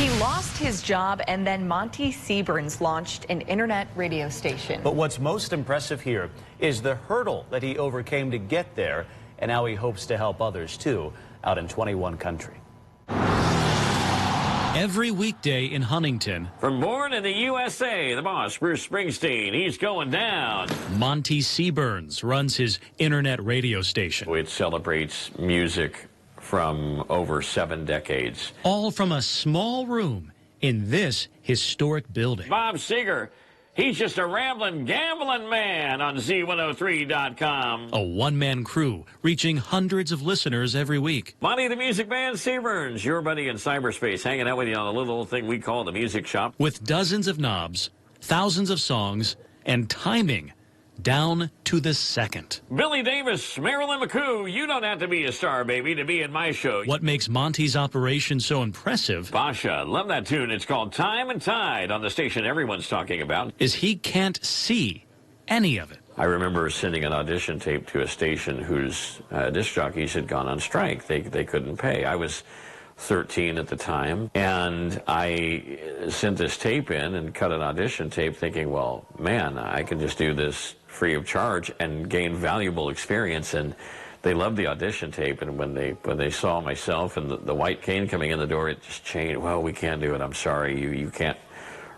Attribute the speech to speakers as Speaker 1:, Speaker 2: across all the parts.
Speaker 1: He lost his job, and then Monty Seaburns launched an internet radio station.
Speaker 2: But what's most impressive here is the hurdle that he overcame to get there, and how he hopes to help others, too, out in 21 Country.
Speaker 3: Every weekday in Huntington.
Speaker 4: From born in the USA, the boss, Bruce Springsteen, he's going down.
Speaker 3: Monty Seaburns runs his internet radio station.
Speaker 4: It celebrates music from over 7 decades.
Speaker 3: All from a small room in this historic building.
Speaker 4: Bob Seger, he's just a rambling, gambling man on Z103.com.
Speaker 3: A one-man crew reaching hundreds of listeners every week.
Speaker 4: Monty the Music Man Seaburns, your buddy in cyberspace, hanging out with you on a little thing we call the Music Shop.
Speaker 3: With dozens of knobs, thousands of songs, and timing down to the second.
Speaker 4: Billy Davis, Marilyn McCoo, you don't have to be a star, baby, to be in my show.
Speaker 3: What makes Monty's operation so impressive,
Speaker 4: Basha, love that tune. It's called Time and Tide on the station everyone's talking about.
Speaker 3: is he can't see any of it.
Speaker 4: I remember sending an audition tape to a station whose disc jockeys had gone on strike. They couldn't pay. I was 13 at the time, and I sent this tape in and cut an audition tape thinking, well, man, I can just do this free of charge and gain valuable experience. And they loved the audition tape, and when they saw myself and the white cane coming in the door, it just changed. Well, we can't do it. I'm sorry. You can't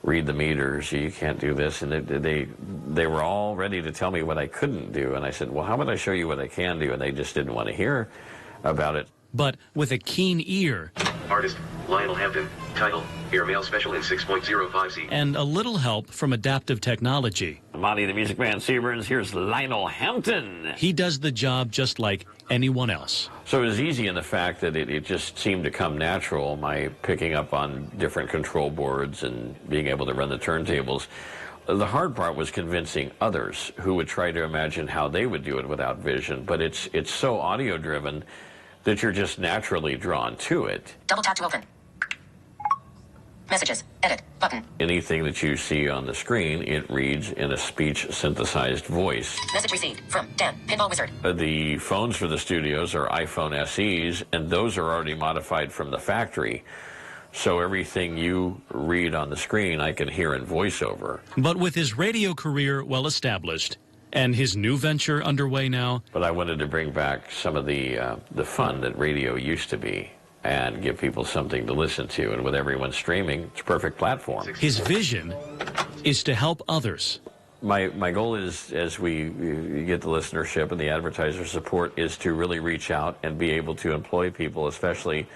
Speaker 4: read the meters. You can't do this. And they were all ready to tell me what I couldn't do. And I said, well, how about I show you what I can do? And they just didn't want to hear about it.
Speaker 3: But with a keen ear
Speaker 5: Artist, Lionel Hampton. Title, Airmail Special in 6.05Z.
Speaker 3: and a little help from adaptive technology,
Speaker 4: Monty the Music Man Seaburns, here's Lionel Hampton.
Speaker 3: he does the job just like anyone else.
Speaker 4: So it was easy in the fact that it just seemed to come natural, my picking up on different control boards and being able to run the turntables. The hard part was convincing others who would try to imagine how they would do it without vision, but it's so audio-driven that you're just naturally drawn to it.
Speaker 6: Double tap to open. Messages. Edit. Button.
Speaker 4: Anything that you see on the screen, it reads in a speech-synthesized voice.
Speaker 6: Message received from Dan, Pinball Wizard.
Speaker 4: The phones for the studios are iPhone SEs, and those are already modified from the factory. So everything you read on the screen, I can hear in voiceover.
Speaker 3: But with his radio career well established and his new venture underway now,
Speaker 4: But I wanted to bring back some of the fun that radio used to be and give people something to listen to. And with everyone streaming, it's a perfect platform.
Speaker 3: his vision is to help others.
Speaker 4: My goal is, as we get the listenership and the advertiser support, is to really reach out and be able to employ people, especially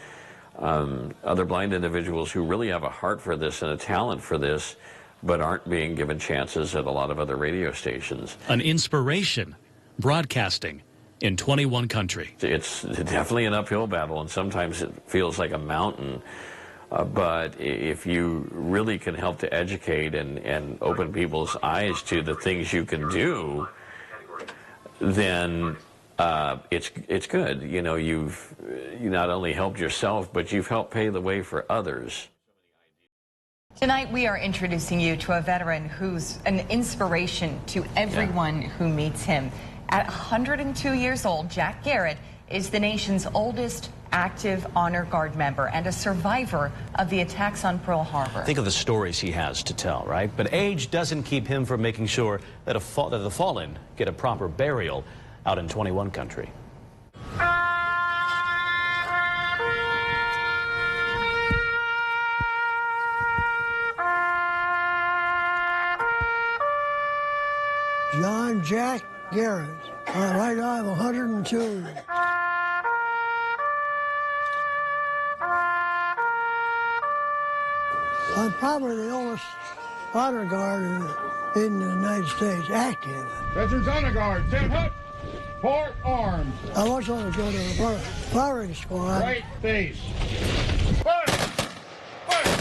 Speaker 4: other blind individuals who really have a heart for this and a talent for this, but aren't being given chances at a lot of other radio stations.
Speaker 3: An inspiration, broadcasting in 21 Country.
Speaker 4: It's definitely an uphill battle, and sometimes it feels like a mountain. But if you really can help to educate and open people's eyes to the things you can do, then it's good. You know, you not only helped yourself, but you've helped pave the way for others.
Speaker 1: Tonight, we are introducing you to a veteran who's an inspiration to everyone who meets him. At 102 years old, Jack Garrett is the nation's oldest active Honor Guard member and a survivor of the attacks on Pearl Harbor.
Speaker 2: Think of the stories he has to tell, right? But age doesn't keep him from making sure that the fallen get a proper burial out in 21 Country.
Speaker 7: John Jack Garrett. Right now I'm 102. I'm probably the oldest honor guard in the United States, active.
Speaker 8: Veterans Honor Guard, 10 foot, 4 arms.
Speaker 7: I was going to go to the firing squad.
Speaker 8: Right face. Fire! Fire!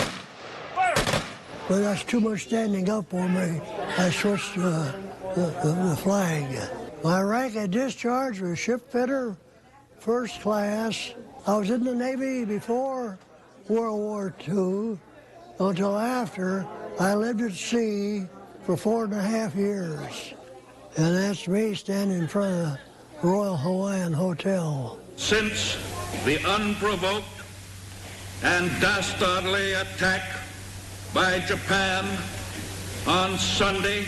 Speaker 8: Fire!
Speaker 7: But that's too much standing up for me. I switched the flag. My rank at discharge was ship fitter, first class. I was in the Navy before World War II until after. I lived at sea for 4.5 years. And that's me standing in front of the Royal Hawaiian Hotel.
Speaker 9: Since the unprovoked
Speaker 8: and dastardly attack by Japan on Sunday,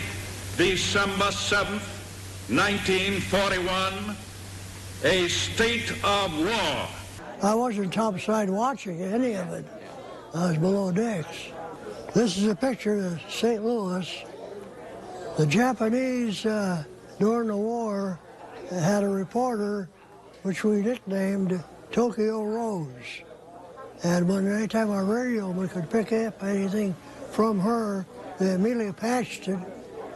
Speaker 8: December 7th, 1941, a state of war.
Speaker 7: I wasn't topside watching any of it. I was below decks. This is a picture of St. Louis. The Japanese, during the war, had a reporter which we nicknamed Tokyo Rose. And when anytime our radio we could pick up anything from her, they immediately patched it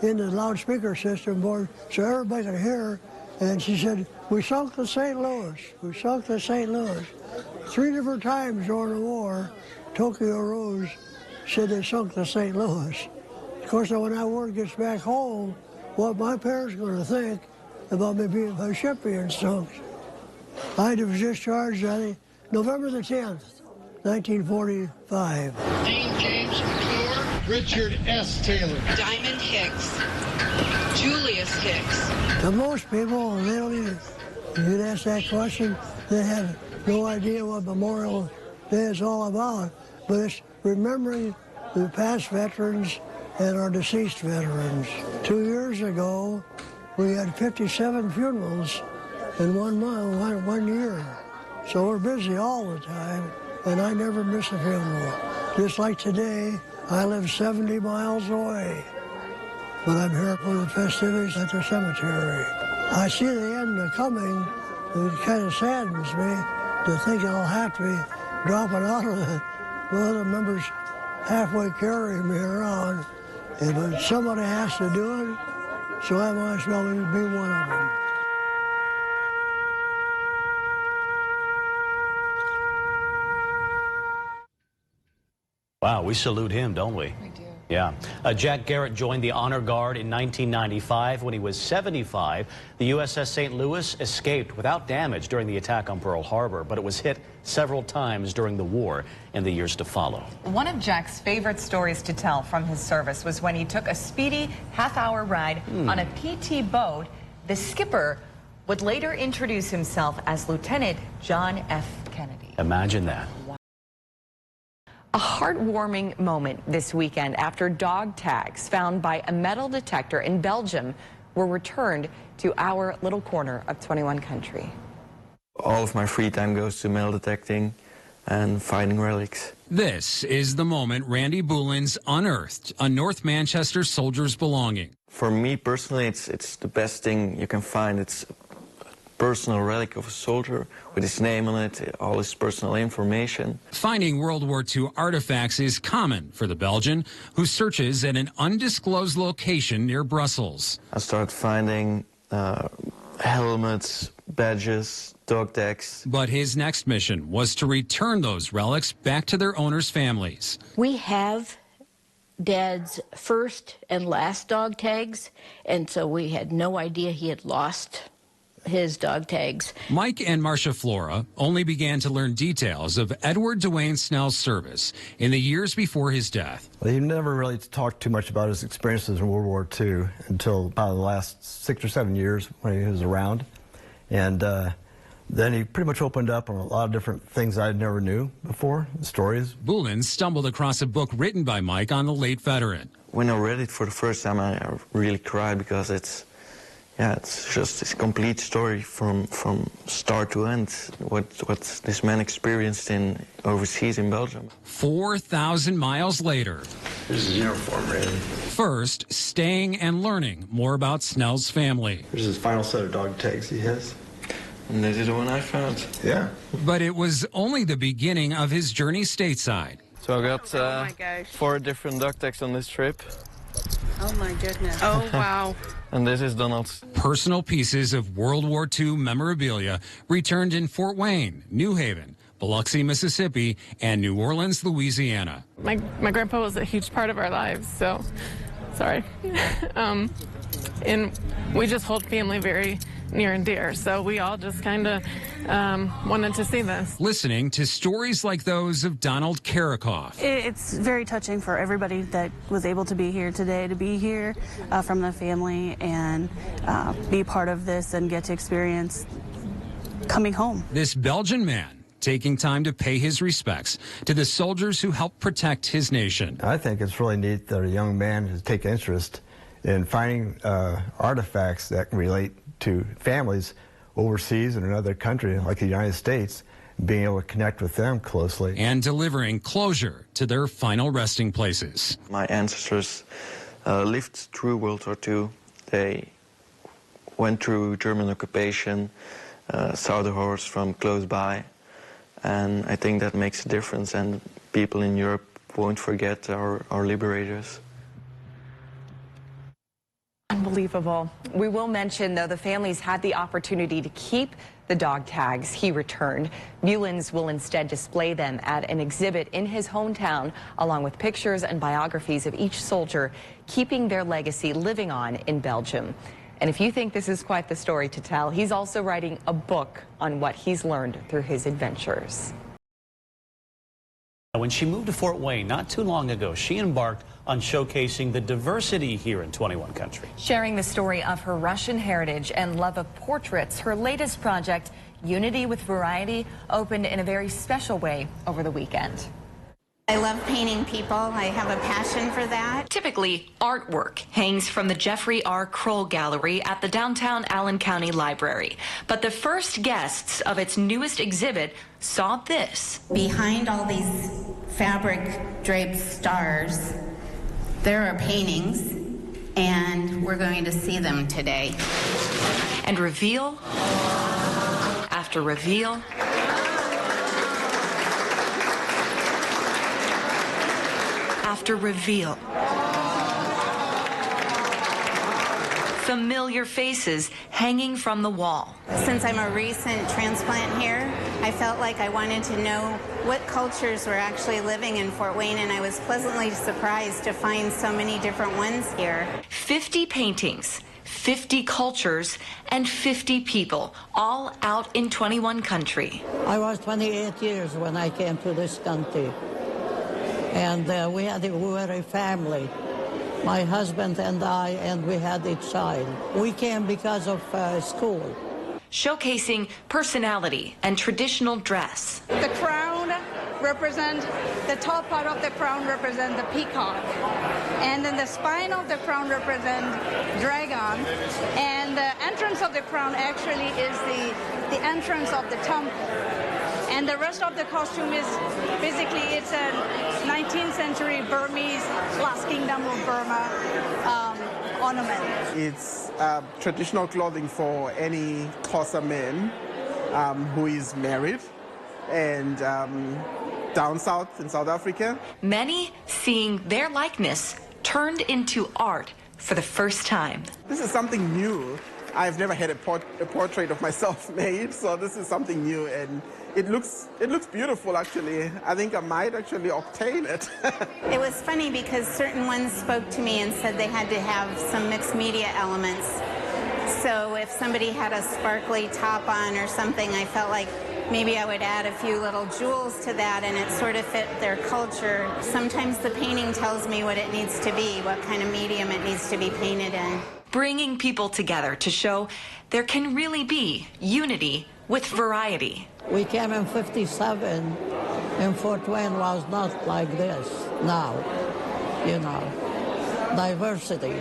Speaker 7: into the loudspeaker system board so everybody could hear. And she said, "We sunk the St. Louis. We sunk the St. Louis." 3 different times during the war, Tokyo Rose said they sunk the St. Louis. Of course, when that word gets back home, what my parents are going to think about me being my ship being sunk. I was discharged, I think, November the 10th, 1945.
Speaker 9: Dean James McClure, Richard S. Taylor,
Speaker 10: Diamond Hicks, Julius Hicks.
Speaker 7: To most people, they don't even, if you'd ask that question, they have no idea what Memorial Day is all about. But it's remembering the past veterans and our deceased veterans. 2 years ago, we had 57 funerals in 1 month, 1 year. So we're busy all the time, and I never miss a funeral. Just like today, I live 70 miles away, but I'm here for the festivities at the cemetery. I see the end coming. It kind of saddens me to think I'll have to be dropping out of it. Well, the members halfway carrying me around, but somebody has to do it, so I might as well be one of them.
Speaker 2: Wow, we salute him, don't we?
Speaker 1: We do.
Speaker 2: Yeah. Jack Garrett joined the Honor Guard in 1995. When he was 75, the USS St. Louis escaped without damage during the attack on Pearl Harbor, but it was hit several times during the war in the years to follow.
Speaker 1: One of Jack's favorite stories to tell from his service was when he took a speedy half-hour ride on a PT boat. The skipper would later introduce himself as Lieutenant John F. Kennedy.
Speaker 2: Imagine that.
Speaker 1: A heartwarming moment this weekend after dog tags found by a metal detector in Belgium were returned to our little corner of 21 Country.
Speaker 11: All of my free time goes to metal detecting and finding relics.
Speaker 3: This is the moment Randy Boulins unearthed a North Manchester soldier's belonging.
Speaker 11: For me personally, it's the best thing you can find. It's a personal relic of a soldier with his name on it, all his personal information.
Speaker 3: Finding World War II artifacts is common for the Belgian, who searches at an undisclosed location near Brussels.
Speaker 11: I started finding helmets, badges, dog tags.
Speaker 3: But his next mission was to return those relics back to their owners' families.
Speaker 12: We have Dad's first and last dog tags, and so we had no idea he had lost his dog tags.
Speaker 3: Mike and Marcia Flora only began to learn details of Edward Dwayne Snell's service in the years before his death.
Speaker 13: Well, he never really talked too much about his experiences in World War II until about the last 6 or 7 years when he was around. And then he pretty much opened up on a lot of different things I never knew before, stories.
Speaker 3: Boulins stumbled across a book written by Mike on the late veteran.
Speaker 11: When I read it for the first time, I really cried because it's just this complete story from start to end, what this man experienced overseas in Belgium.
Speaker 3: 4,000 miles later.
Speaker 11: This is uniform, really.
Speaker 3: First, staying and learning more about Snell's family.
Speaker 13: Here's his final set of dog tags he has.
Speaker 11: And this is the one I found.
Speaker 13: Yeah.
Speaker 3: But it was only the beginning of his journey stateside.
Speaker 11: So I got 4 different dog tags on this trip.
Speaker 10: Oh my goodness. Oh wow.
Speaker 11: And this is Donald's.
Speaker 3: Personal pieces of World War II memorabilia returned in Fort Wayne, New Haven, Biloxi, Mississippi, and New Orleans, Louisiana.
Speaker 14: My grandpa was a huge part of our lives, so sorry. And we just hold family very near and dear, so we all just kind of wanted to see this.
Speaker 3: Listening to stories like those of Donald Karakoff.
Speaker 15: It's very touching for everybody that was able to be here today, to be here from the family and be part of this and get to experience coming home.
Speaker 3: This Belgian man taking time to pay his respects to the soldiers who helped protect his nation.
Speaker 13: I think it's really neat that a young man has taken interest in finding artifacts that relate to families overseas in another country like the United States, being able to connect with them closely.
Speaker 3: And delivering closure to their final resting places.
Speaker 11: My ancestors lived through World War II. They went through German occupation, saw the horrors from close by, and I think that makes a difference, and people in Europe won't forget our liberators.
Speaker 16: Unbelievable. We will mention, though, the families had the opportunity to keep the dog tags he returned. Mullins will instead display them at an exhibit in his hometown, along with pictures and biographies of each soldier, keeping their legacy living on in Belgium. And if you think this is quite the story to tell, he's also writing a book on what he's learned through his adventures.
Speaker 2: When she moved to Fort Wayne not too long ago, she embarked on showcasing the diversity here in 21 Country.
Speaker 1: Sharing the story of her Russian heritage and love of portraits, her latest project, Unity with Variety, opened in a very special way over the weekend.
Speaker 17: I love painting people. I have a passion for that.
Speaker 18: Typically, artwork hangs from the Jeffrey R. Kroll Gallery at the downtown Allen County Library. But the first guests of its newest exhibit saw this.
Speaker 17: Behind all these fabric draped stars, there are paintings, and we're going to see them today.
Speaker 18: And reveal after reveal after reveal. Familiar faces hanging from the wall.
Speaker 17: Since I'm a recent transplant here, I felt like I wanted to know what cultures were actually living in Fort Wayne, and I was pleasantly surprised to find so many different ones here.
Speaker 18: 50 paintings, 50 cultures, and 50 people, all out in 21 Country.
Speaker 19: I was 28 years when I came to this country. And we were a family, my husband and I, and we had a child. We came because of school.
Speaker 18: Showcasing personality and traditional dress.
Speaker 20: The crown represents, the top part of the crown represents the peacock. And then the spine of the crown represents dragon. And the entrance of the crown actually is the entrance of the temple. And the rest of the costume is basically, it's a 19th century Burmese last kingdom of Burma ornament.
Speaker 21: It's traditional clothing for any Xhosa man who is married and down south in South Africa.
Speaker 18: Many seeing their likeness turned into art for the first time.
Speaker 21: This is something new. I've never had a portrait of myself made, so this is something new, and it looks beautiful, actually. I think I might actually obtain it.
Speaker 17: It was funny because certain ones spoke to me and said they had to have some mixed media elements. So if somebody had a sparkly top on or something, I felt like maybe I would add a few little jewels to that, and it sort of fit their culture. Sometimes the painting tells me what it needs to be, what kind of medium it needs to be painted in.
Speaker 18: Bringing people together to show there can really be unity with variety.
Speaker 19: We came in 57, and Fort Wayne was not like this now, you know. Diversity.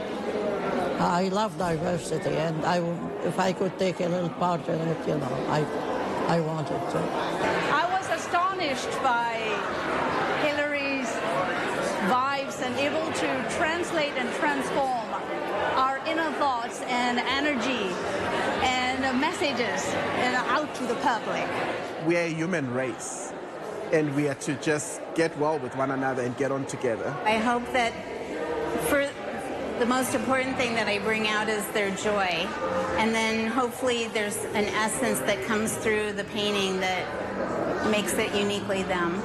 Speaker 19: I love diversity, and if I could take a little part in it, you know, I wanted to.
Speaker 20: I was astonished by Hillary's vibes and able to translate and transform our inner thoughts and energy and messages out to the public.
Speaker 21: We are a human race, and we are to just get well with one another and get on together.
Speaker 17: I hope that the most important thing that I bring out is their joy, and then hopefully there's an essence that comes through the painting that makes it uniquely them.